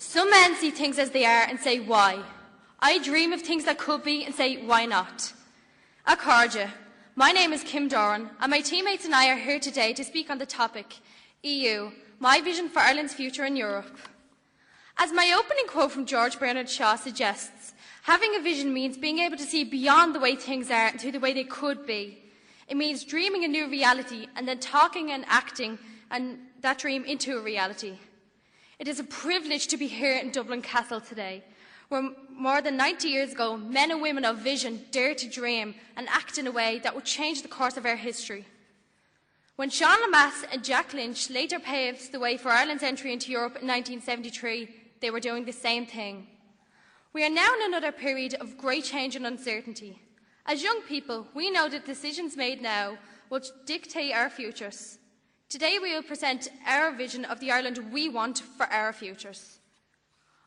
Some men see things as they are and say, why? I dream of things that could be and say, why not? Acáirde. My name is Kim Doran, and my teammates and I are here today to speak on the topic, EU, my vision for Ireland's future in Europe. As my opening quote from George Bernard Shaw suggests, having a vision means being able to see beyond the way things are to the way they could be. It means dreaming a new reality and then talking and acting and that dream into a reality. It is a privilege to be here in Dublin Castle today, where more than 90 years ago, men and women of vision dared to dream and act in a way that would change the course of our history. When Sean Lemass and Jack Lynch later paved the way for Ireland's entry into Europe in 1973, they were doing the same thing. We are now in another period of great change and uncertainty. As young people, we know that decisions made now will dictate our futures. Today we will present our vision of the Ireland we want for our futures.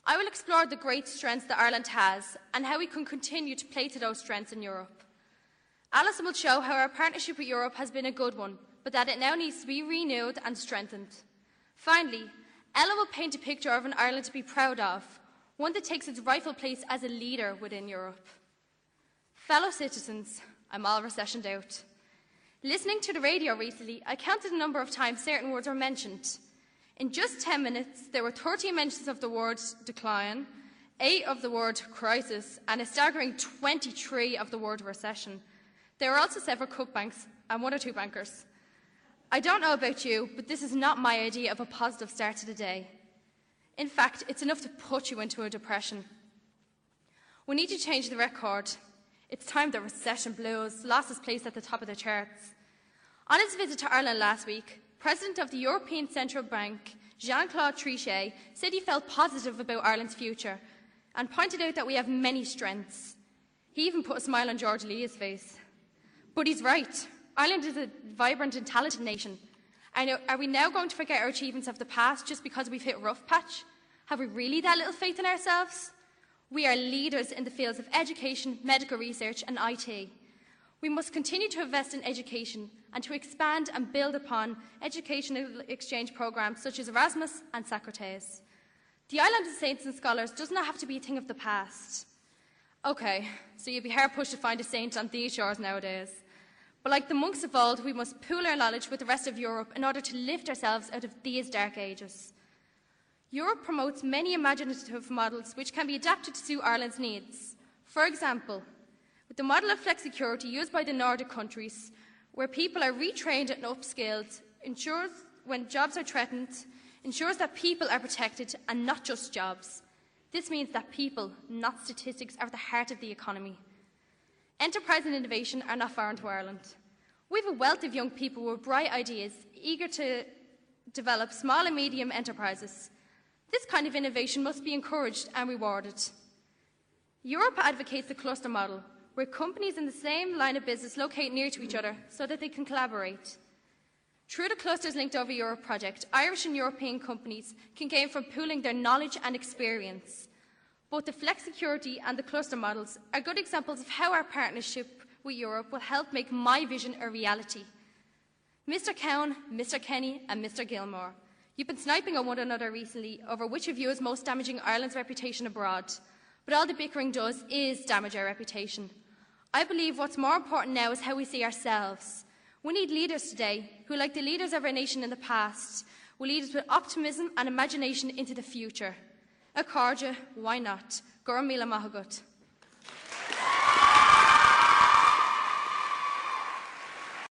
I will explore the great strengths that Ireland has and how we can continue to play to those strengths in Europe. Alison will show how our partnership with Europe has been a good one, but that it now needs to be renewed and strengthened. Finally, Ella will paint a picture of an Ireland to be proud of, one that takes its rightful place as a leader within Europe. Fellow citizens, I'm all recessioned out. Listening to the radio recently, I counted the number of times certain words were mentioned. In just 10 minutes, there were 13 mentions of the word decline, 8 of the word crisis, and a staggering 23 of the word recession. There were also several cutbanks and 1 or 2 bankers. I don't know about you, but this is not my idea of a positive start to the day. In fact, it's enough to put you into a depression. We need to change the record. It's time the recession blues lost its place at the top of the charts. On his visit to Ireland last week, President of the European Central Bank, Jean-Claude Trichet, said he felt positive about Ireland's future and pointed out that we have many strengths. He even put a smile on George Leah's face. But he's right. Ireland is a vibrant and talented nation. Are we now going to forget our achievements of the past just because we've hit a rough patch? Have we really that little faith in ourselves? We are leaders in the fields of education, medical research and IT. We must continue to invest in education and to expand and build upon educational exchange programmes such as Erasmus and Socrates. The island of saints and scholars does not have to be a thing of the past. OK, so you'd be hard-pushed to find a saint on these shores nowadays. But like the monks of old, we must pool our knowledge with the rest of Europe in order to lift ourselves out of these dark ages. Europe promotes many imaginative models which can be adapted to suit Ireland's needs. For example, with the model of flexicurity used by the Nordic countries, where people are retrained and upskilled, ensures when jobs are threatened, ensures that people are protected and not just jobs. This means that people, not statistics, are at the heart of the economy. Enterprise and innovation are not foreign to Ireland. We have a wealth of young people with bright ideas, eager to develop small and medium enterprises. This kind of innovation must be encouraged and rewarded. Europe advocates the cluster model, where companies in the same line of business locate near to each other so that they can collaborate. Through the Clusters Linked Over Europe project, Irish and European companies can gain from pooling their knowledge and experience. Both the flexicurity and the cluster models are good examples of how our partnership with Europe will help make my vision a reality. Mr. Cowan, Mr. Kenny and Mr. Gilmore, you've been sniping on one another recently over which of you is most damaging Ireland's reputation abroad. But all the bickering does is damage our reputation. I believe what's more important now is how we see ourselves. We need leaders today who, like the leaders of our nation in the past, will lead us with optimism and imagination into the future. Acáirde, why not? Gurm Míle Maith agat.